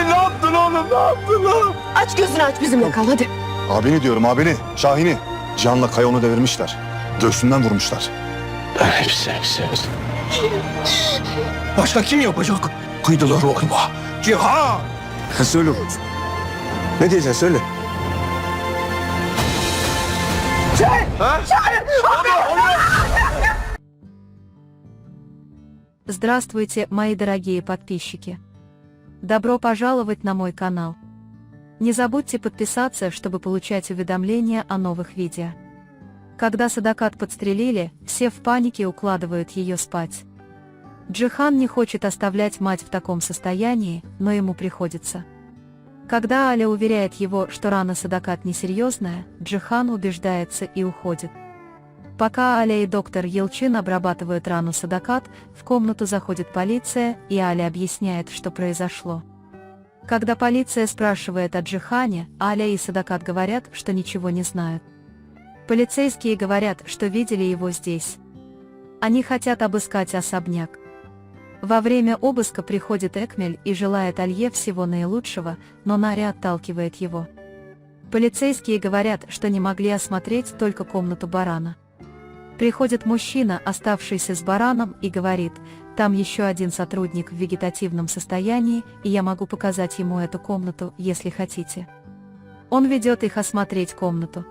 Ali ne yaptın oğlum, ne yaptın lan? Aç gözünü aç, bizimle kal hadi. Abini diyorum, abini. Şahin'i. Cihan'la Kaya onu devirmişler. Göğsünden vurmuşlar. Hepsi. Başka kim yapacak? Kıydılar oğluma. Cihan! Söyle oğlum. Ne diyeceksin söyle. Здравствуйте, мои дорогие подписчики! Добро пожаловать на мой канал. Не забудьте подписаться, чтобы получать уведомления о новых видео. Когда Садакат подстрелили, все в панике укладывают ее спать. Джихан не хочет оставлять мать в таком состоянии, но ему приходится. Когда Аля уверяет его, что рана Садакат несерьезная, Джихан убеждается и уходит. Пока Аля и доктор Елчин обрабатывают рану Садакат, в комнату заходит полиция, и Аля объясняет, что произошло. Когда полиция спрашивает о Джихане, Аля и Садакат говорят, что ничего не знают. Полицейские говорят, что видели его здесь. Они хотят обыскать особняк. Во время обыска приходит Экмель и желает Алье всего наилучшего, но Наря отталкивает его. Полицейские говорят, что не могли осмотреть только комнату барана. Приходит мужчина, оставшийся с бараном, и говорит: там еще один сотрудник в вегетативном состоянии, и я могу показать ему эту комнату, если хотите. Он ведет их осмотреть комнату.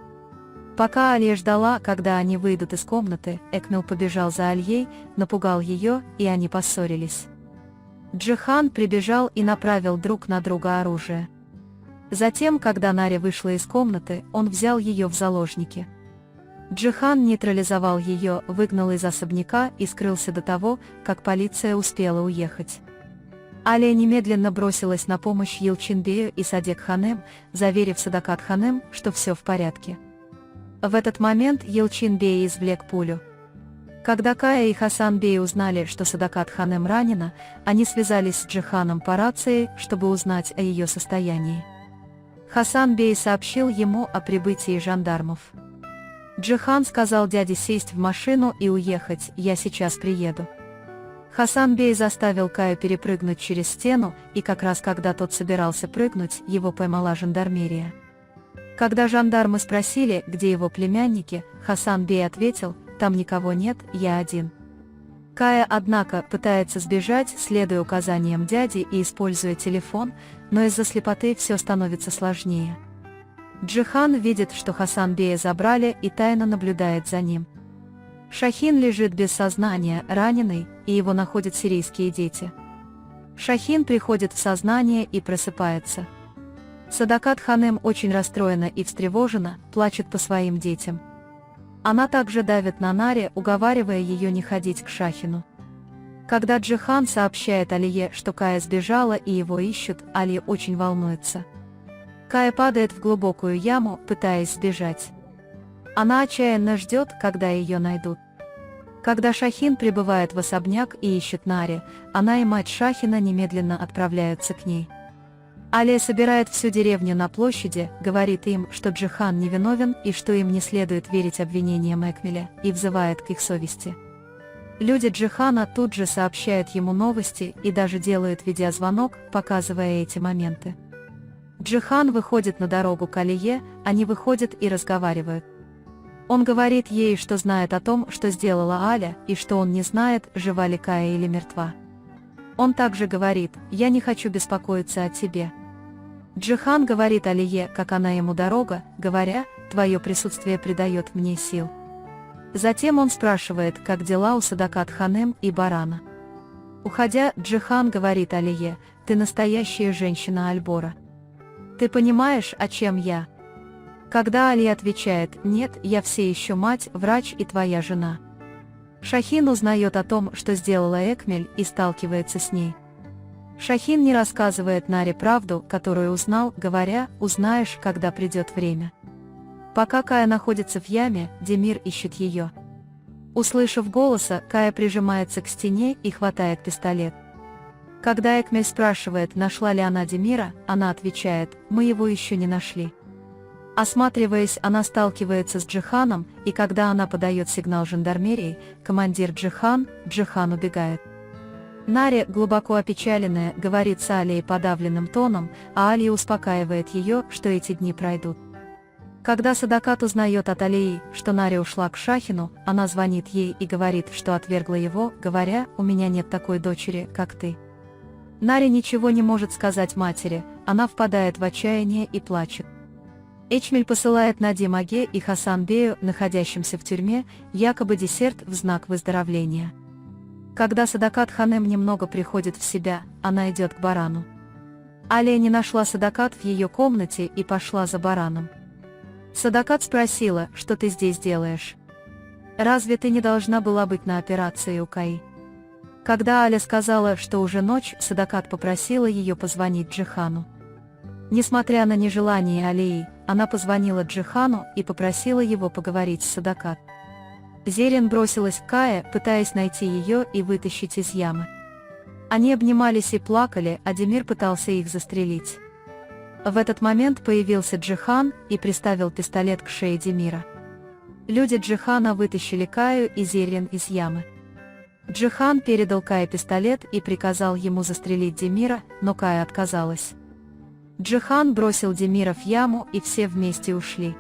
Пока Алья ждала, когда они выйдут из комнаты, Экмел побежал за Альей, напугал ее, и они поссорились. Джихан прибежал и направил друг на друга оружие. Затем, когда Наря вышла из комнаты, он взял ее в заложники. Джихан нейтрализовал ее, выгнал из особняка и скрылся до того, как полиция успела уехать. Аля немедленно бросилась на помощь Елчинбею и Садек Ханем, заверив Садакат Ханем, что все в порядке. В этот момент Елчинбей извлек пулю. Когда Кая и Хасан-бей узнали, что Садакат Ханем ранена, они связались с Джиханом по рации, чтобы узнать о ее состоянии. Хасан-бей сообщил ему о прибытии жандармов. Джихан сказал дяде сесть в машину и уехать: «Я сейчас приеду». Хасан-бей заставил Каю перепрыгнуть через стену, и как раз когда тот собирался прыгнуть, его поймала жандармерия. Когда жандармы спросили, где его племянники, Хасан-бей ответил: «Там никого нет, я один». Кая, однако, пытается сбежать, следуя указаниям дяди и используя телефон, но из-за слепоты все становится сложнее. Джихан видит, что Хасан-бея забрали, и тайно наблюдает за ним. Шахин лежит без сознания, раненый, и его находят сирийские дети. Шахин приходит в сознание и просыпается. Садакат Ханем очень расстроена и встревожена, плачет по своим детям. Она также давит на Наре, уговаривая ее не ходить к Шахину. Когда Джихан сообщает Алие, что Кая сбежала и его ищут, Али очень волнуется. Кая падает в глубокую яму, пытаясь сбежать. Она отчаянно ждет, когда ее найдут. Когда Шахин прибывает в особняк и ищет Наре, она и мать Шахина немедленно отправляются к ней. Алия собирает всю деревню на площади, говорит им, что Джихан невиновен и что им не следует верить обвинениям Экмеля, и взывает к их совести. Люди Джихана тут же сообщают ему новости и даже делают видеозвонок, показывая эти моменты. Джихан выходит на дорогу к Алие, они выходят и разговаривают. Он говорит ей, что знает о том, что сделала Аля, и что он не знает, жива ли Кая или мертва. Он также говорит: «Я не хочу беспокоиться о тебе». Джихан говорит Алие, как она ему дорога, говоря: «Твое присутствие придает мне сил». Затем он спрашивает, как дела у Садакат Ханем и барана. Уходя, Джихан говорит Алие: «Ты настоящая женщина Альбора. Ты понимаешь, о чем я?» Когда Али отвечает: «Нет, я все еще мать, врач и твоя жена». Шахин узнает о том, что сделала Экмель, и сталкивается с ней. Шахин не рассказывает Наре правду, которую узнал, говоря: «Узнаешь, когда придет время». Пока Кая находится в яме, Демир ищет ее. Услышав голоса, Кая прижимается к стене и хватает пистолет. Когда Экмель спрашивает, нашла ли она Демира, она отвечает: «Мы его еще не нашли». Осматриваясь, она сталкивается с Джиханом, и когда она подает сигнал жандармерии, командир Джихан убегает. Наре, глубоко опечаленная, говорит с Алией подавленным тоном, а Алия успокаивает ее, что эти дни пройдут. Когда Садакат узнает от Алии, что Наре ушла к Шахину, она звонит ей и говорит, что отвергла его, говоря: «У меня нет такой дочери, как ты». Наре ничего не может сказать матери, она впадает в отчаяние и плачет. Эчмель посылает Надим Аге и Хасан Бею, находящимся в тюрьме, якобы десерт в знак выздоровления. Когда Садакат Ханем немного приходит в себя, она идет к барану. Алия не нашла Садакат в ее комнате и пошла за бараном. Садакат спросила: «Что ты здесь делаешь? Разве ты не должна была быть на операции у Каи?» Когда Аля сказала, что уже ночь, Садакат попросила ее позвонить Джихану. Несмотря на нежелание Алии, она позвонила Джихану и попросила его поговорить с Садакат. Зерин бросилась к Кае, пытаясь найти ее и вытащить из ямы. Они обнимались и плакали, а Демир пытался их застрелить. В этот момент появился Джихан и приставил пистолет к шее Демира. Люди Джихана вытащили Каю и Зерин из ямы. Джихан передал Кае пистолет и приказал ему застрелить Демира, но Кая отказалась. Джихан бросил Демира в яму, и все вместе ушли.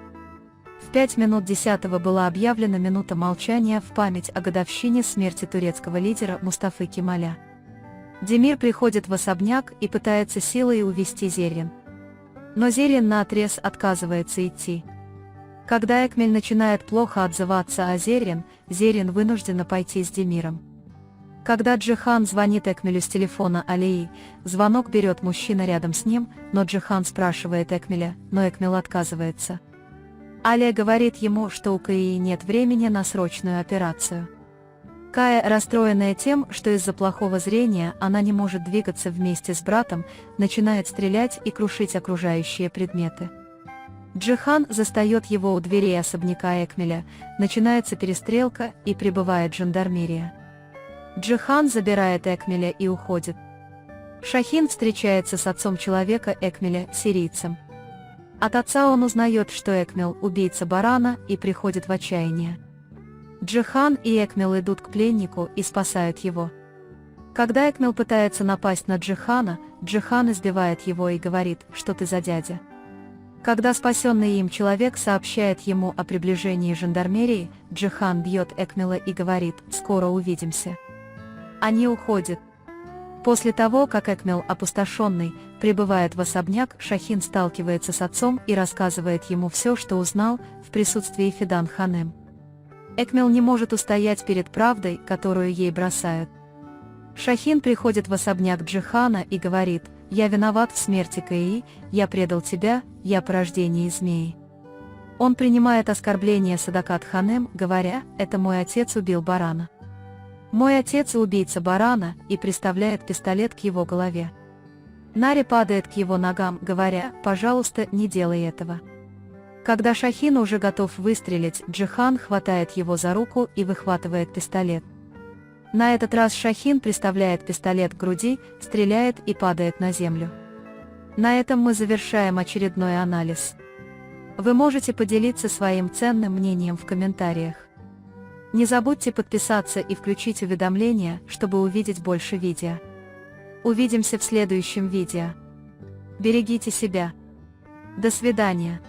В 5 минут 10-го была объявлена минута молчания в память о годовщине смерти турецкого лидера Мустафы Кемаля. Демир приходит в особняк и пытается силой увести Зерин. Но Зерин наотрез отказывается идти. Когда Экмель начинает плохо отзываться о Зерин, Зерин вынуждена пойти с Демиром. Когда Джихан звонит Экмелю с телефона Алии, звонок берет мужчина рядом с ним, но Джихан спрашивает Экмеля, но Экмель отказывается. Алия говорит ему, что у Каи нет времени на срочную операцию. Кая, расстроенная тем, что из-за плохого зрения она не может двигаться вместе с братом, начинает стрелять и крушить окружающие предметы. Джихан застает его у дверей особняка Экмеля, начинается перестрелка и прибывает жандармерия. Джихан забирает Экмеля и уходит. Шахин встречается с отцом человека Экмеля, сирийцем. От отца он узнает, что Экмел – убийца барана, и приходит в отчаяние. Джихан и Экмел идут к пленнику и спасают его. Когда Экмел пытается напасть на Джихана, Джихан избивает его и говорит: «Что ты за дядя?». Когда спасенный им человек сообщает ему о приближении жандармерии, Джихан бьет Экмела и говорит: «Скоро увидимся». Они уходят. После того, как Экмел, опустошенный, прибывает в особняк, Шахин сталкивается с отцом и рассказывает ему все, что узнал, в присутствии Фидан Ханем. Экмел не может устоять перед правдой, которую ей бросают. Шахин приходит в особняк Джихана и говорит: «Я виноват в смерти Каи, я предал тебя, я порождение змеи». Он принимает оскорбление Садакат Ханем, говоря: «Это мой отец убил барана. Мой отец убийца барана», и приставляет пистолет к его голове. Наре падает к его ногам, говоря: «Пожалуйста, не делай этого». Когда Шахин уже готов выстрелить, Джихан хватает его за руку и выхватывает пистолет. На этот раз Шахин приставляет пистолет к груди, стреляет и падает на землю. На этом мы завершаем очередной анализ. Вы можете поделиться своим ценным мнением в комментариях. Не забудьте подписаться и включить уведомления, чтобы увидеть больше видео. Увидимся в следующем видео. Берегите себя. До свидания.